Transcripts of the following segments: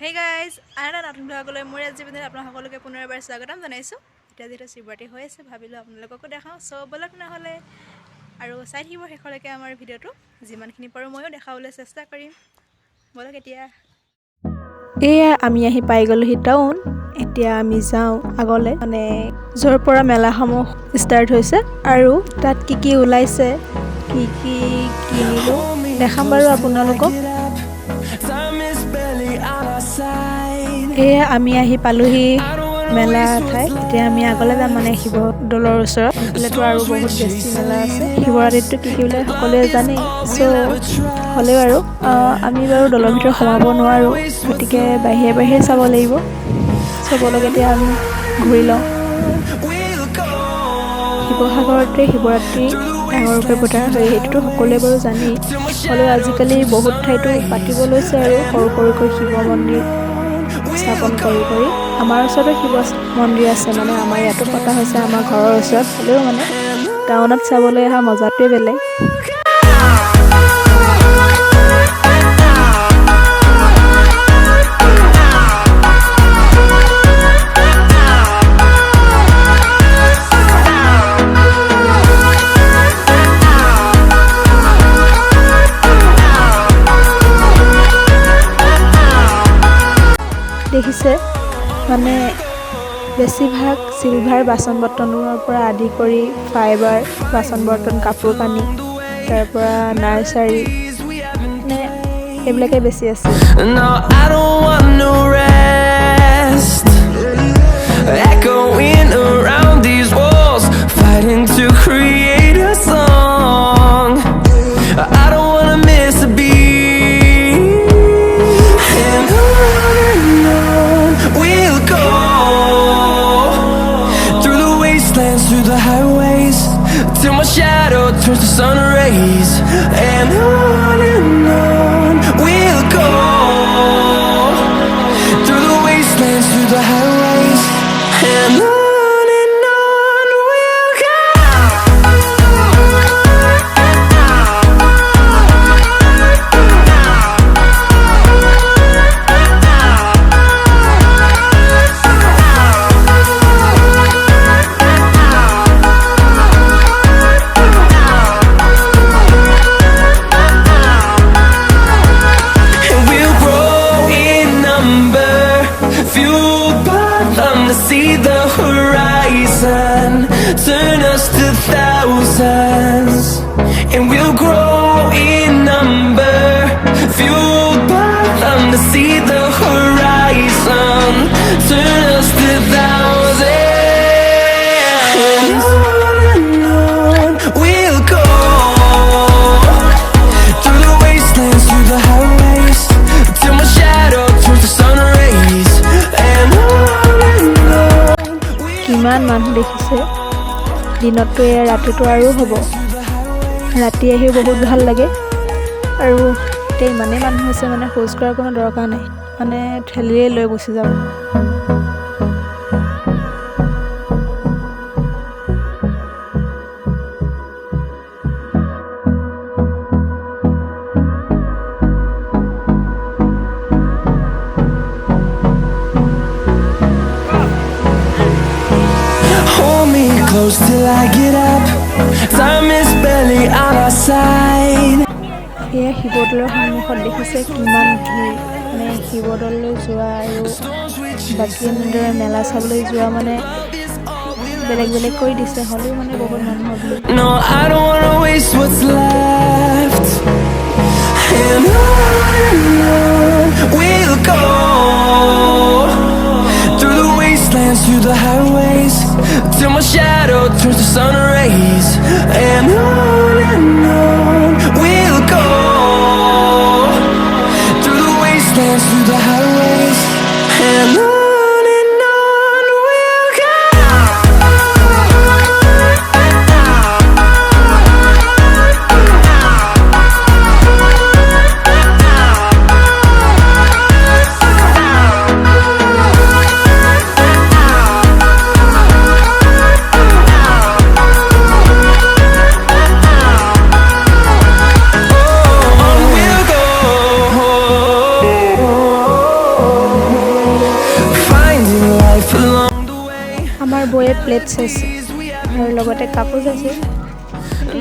Hey guys, আনা নতুন ব্লগলৈ মোৰ আজি দিনত আপোনাক সকলোকে পুনৰবাৰ স্বাগতম জনাইছো। এতিয়া যেটা শিৱৰাত্ৰি হৈ আছে ভাবিলো আপোনালোককো দেখাও সব বলক নহলে আৰু চাই থাকিব শেষলৈকে আমাৰ ভিডিওটো যিমানখিনি পাৰো ময়ো দেখাবলৈ চেষ্টা কৰিম। বলক এতিয়া এয়া আমি আহি পাই গলোহি টাউন। এতিয়া আমি যাও আগলে মানে যৰ পৰা মেলাসমূহ ষ্টাৰ্ট হৈছে আৰু তাত কি ওলাইছে কি কিনিলো দেখাম বাৰু আপোনালোকক। এয়া আমি আহি পালোহি মেলা ঠাই। এতিয়া আমি আগলে যাম মানে শিৱ দলৰ ওচৰত। এফালেতো আৰু বহুত বেছি মেলা আছে। শিৱৰাত্ৰিটো কি ওলাই সকলোৱে জানে। হ'লেও আৰু আমি বাৰু দলৰ ভিতৰত সোমাব নোৱাৰো, গতিকে বাহিৰে চাব লাগিব। চবলক এতিয়া আমি ঘূৰি লওঁ। শিৱসাগৰতে শিৱৰাত্ৰি ডাঙৰকৈ পতা হয়, সেইটোতো সকলোৱে বাৰু জানেই। হ'লেও আজিকালি বহুত ঠাইতো পাতিব লৈছে আৰু সৰুকৈ শিৱ মন্দিৰ স্থাপন কৰি আমাৰ ওচৰতে শিৱ মন্দিৰ আছে, মানে আমাৰ ইয়াতো পতা হৈছে আমাৰ ঘৰৰ ওচৰত। হ'লেও মানে টাউনত চাবলৈ অহা মজাটোৱে বেলেগ। দেখিছে মানে বেছিভাগ চিলভাৰ বাচন বৰ্তনৰ পৰা আদি কৰি ফাইবাৰ বাচন বৰ্তন, কাপোৰ কানি, তাৰ পৰা নাৰ্চাৰী মানে এইবিলাকে বেছি আছে। Turns to sun rays, and on we'll go, through the wastelands, through the highways, and on we'll go. See the horizon, turn us to thousands, and we'll grow in number, fueled by them to see the horizon, turn us to thousands, and on we'll go, through the wastelands, through the highways, till my shadow turns to sun rays, and on. কিমান মানুহ দেখিছে দিনততো এয়া ৰাতিটো আৰু হ'ব। ৰাতি আহি বহুত ভাল লাগে আৰু এতিয়া ইমানেই মানুহ হৈছে মানে খোজ কঢ়াৰ কোনো দৰকাৰ নাই, মানে ঠেলিয়ে লৈ গুচি যাব। Close till I get up, time is barely on our side. এয়া শিৱদৌলৰ সন্মুখত দেখিছে কিমান ভিৰ, মানে শিৱদৌললৈ যোৱা আৰু বাকী এনেদৰে মেলা চাবলৈ যোৱা মানে বেলেগ কৰি দিছে। হ'লেও মানে বহুত মানুহৰ ভিৰ। No, I don't wanna waste what's left, and on we'll go, through the wastelands, through the highways, till my shadow turns to sun rays, and on we'll go, through the wastelands, through the highways, and on we'll go. Plates আছে আৰু লগতে কাপোৰ আছে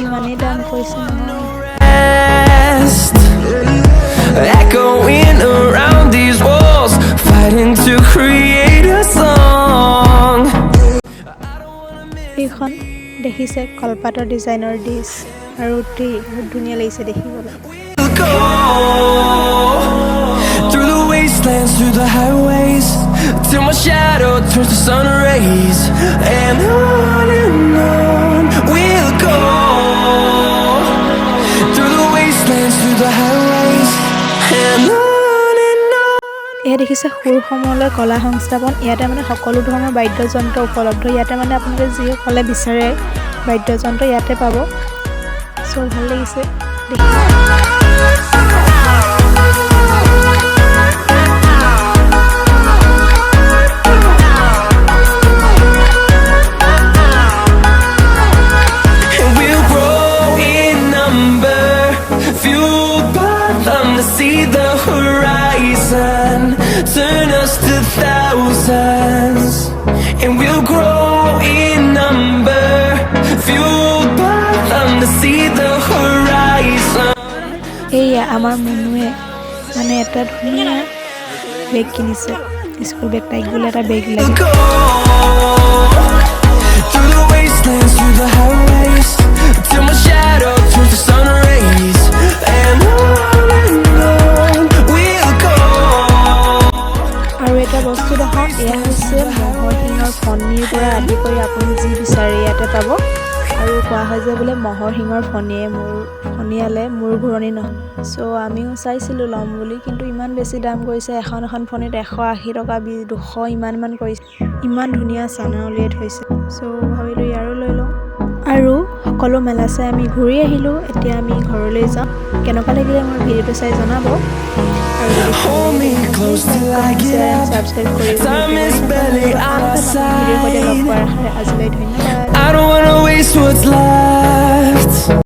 ইমানেই দাম কৈছে নহয় Rest, echoing around these walls, fighting to create a song. এইখন দেখিছে কলপাতৰ ডিজাইনৰ ডিছ আৰু বহুত ধুনীয়া লাগিছে দেখিবলৈ We'll go through the wastelands, through the highways, till my shadow turns to sun rays, and on we'll go through the wastelands, through the highways, and on. এয়া দেখিছে সুৰ সমলয় কলা সংস্থাপন ইয়াতে মানে সকলো ধৰণৰ বাদ্যযন্ত্ৰ উপলব্ধ ইয়াতে মানে আপোনালোকে যিসকলে বিচাৰে বাদ্যযন্ত্ৰ ইয়াতে পাব সো ভাল লাগিছে And we'll grow in number, fueled by them to see the horizon, turn us to thousands. And we'll grow in number, fueled by them to see the horizon. এয়া আমাৰ মনুৱে মানে এটা ধুনীয়া বেগ কিনিছে স্কুল বেগ টাইপ বুলি এটা বেগ We'll লাগে go through the wastelands, through the highways, till my shadow turns to sun rays, and on we'll go. আৰু এটা বস্তু দেখাওক এয়া হৈছে মহৰ শিঙৰ ফণীৰ পৰা আদি কৰি আপুনি যি বিচাৰে ইয়াতে পাব আৰু কোৱা হয় যে বোলে মহৰ শিঙৰ ফণীয়ে ফণীয়ালে মূৰ ঘূৰণি নহয় চ' আমিও চাইছিলোঁ ল'ম বুলি কিন্তু ইমান বেছি দাম কৰিছে এখন ফণীত 180 টকা 200 ইমান কৰিছে ইমান ধুনীয়া চানা উলিয়াই থৈছে চ' ভাবিলোঁ ইয়াৰো লৈ লওঁ আৰু সকলো মেলা চাই আমি ঘূৰি আহিলোঁ এতিয়া আমি ঘৰলৈ যাওঁ কেনেকুৱা লাগিলে মোৰ ভিডিঅ'টো চাই জনাব Hold me close till I get up. Subscribe কৰি Time is barely on our ভিডিঅ'ৰ সৈতে লগ side. পোৱাৰ আজিলৈ ধন্যবাদ I don't wanna waste what's left.